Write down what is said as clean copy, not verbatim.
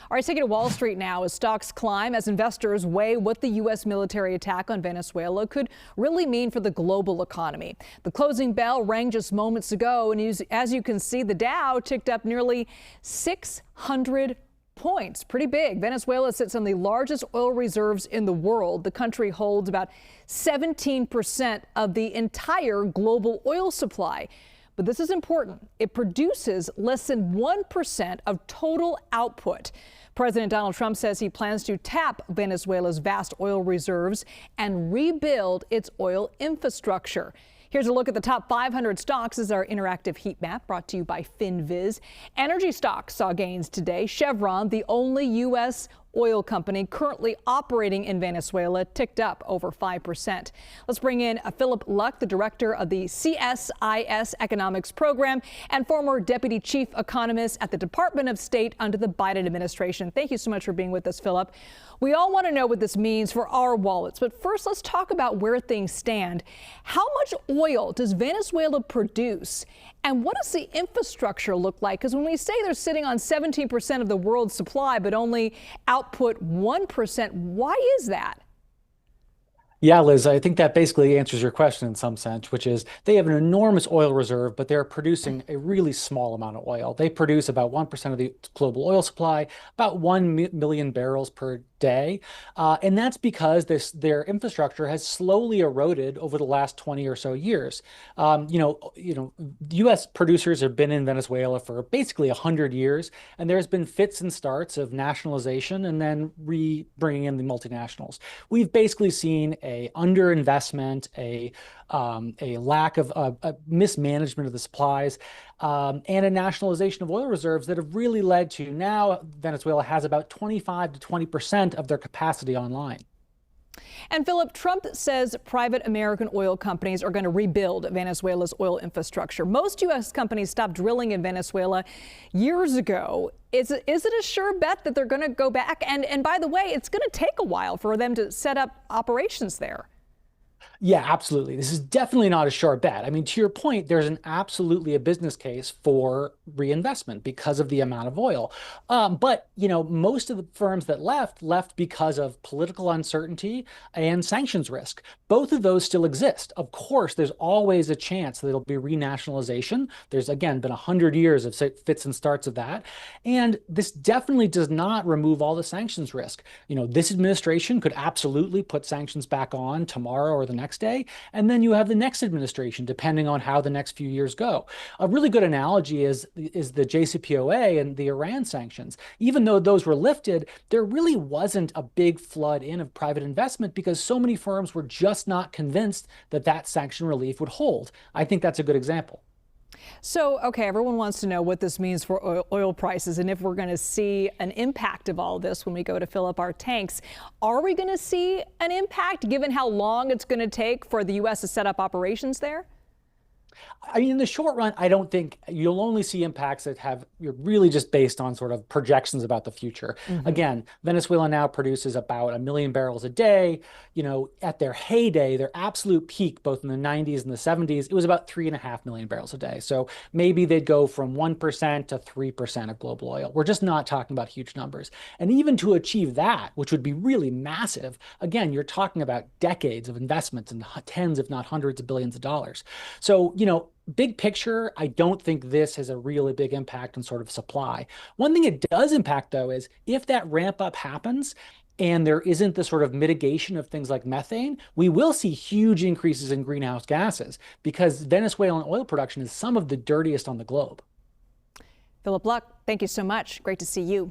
All right, taking to Wall Street now as stocks climb as investors weigh what the U.S. military attack on Venezuela could really mean for the global economy. The closing bell rang just moments ago, and as you can see, the Dow ticked up nearly 600 points. Pretty big. Venezuela sits on the largest oil reserves in the world. The country holds about 17% of the entire global oil supply. But this is important. It produces less than 1% of total output. President Donald Trump says he plans to tap Venezuela's vast oil reserves and rebuild its oil infrastructure. Here's a look at the top 500 stocks as our interactive heat map brought to you by FinViz. Energy stocks saw gains today. Chevron, the only U.S. oil company currently operating in Venezuela, ticked up over 5%. Let's bring in Philip Luck, the director of the CSIS Economics Program and former deputy chief economist at the Department of State under the Biden administration. Thank you so much for being with us, Philip. We all want to know what this means for our wallets, but first let's talk about where things stand. How much oil does Venezuela produce, and what does the infrastructure look like? Because when we say they're sitting on 17% of the world's supply but only output 1%, why is that? Yeah, Liz, I think that basically answers your question in some sense, which is they have an enormous oil reserve, but they're producing a really small amount of oil. They produce about 1% of the global oil supply, about 1 million barrels per day. And that's because their infrastructure has slowly eroded over the last 20 or so years. U.S. producers have been in Venezuela for basically 100 years, and there's been fits and starts of nationalization and then bringing in the multinationals. We've basically seen a underinvestment, a lack of a mismanagement of the supplies, and a nationalization of oil reserves that have really led to now Venezuela has about 25 to 20% of their capacity online. And Philip, Trump says private American oil companies are going to rebuild Venezuela's oil infrastructure. Most U.S. companies stopped drilling in Venezuela years ago. Is it a sure bet that they're going to go back? And by the way, it's going to take a while for them to set up operations there. Yeah, absolutely. This is definitely not a sure bet. I mean, to your point, there's absolutely a business case for reinvestment because of the amount of oil. But most of the firms that left because of political uncertainty and sanctions risk. Both of those still exist. Of course, there's always a chance that it'll be renationalization. There's, again, been 100 years of fits and starts of that. And this definitely does not remove all the sanctions risk. This administration could absolutely put sanctions back on tomorrow or the next day, and then you have the next administration, depending on how the next few years go. A really good analogy is the JCPOA and the Iran sanctions. Even though those were lifted, there really wasn't a big flood in of private investment because so many firms were just not convinced that that sanction relief would hold. I think that's a good example. So, okay, everyone wants to know what this means for oil prices and if we're going to see an impact of all this when we go to fill up our tanks. Are we going to see an impact given how long it's going to take for the U.S. to set up operations there? I mean, in the short run, I don't think you'll only see impacts that you're really just based on sort of projections about the future. Again, Venezuela now produces about 1 million barrels a day. At their heyday, their absolute peak, both in the 90s and the 70s, it was about 3.5 million barrels a day. So maybe they'd go from 1% to 3% of global oil. We're just not talking about huge numbers. And even to achieve that, which would be really massive, again, you're talking about decades of investments and tens, if not hundreds of billions of dollars. So, big picture, I don't think this has a really big impact on sort of supply. One thing it does impact, though, is if that ramp up happens and there isn't the sort of mitigation of things like methane, we will see huge increases in greenhouse gases because Venezuelan oil production is some of the dirtiest on the globe. Philip Luck, thank you so much. Great to see you.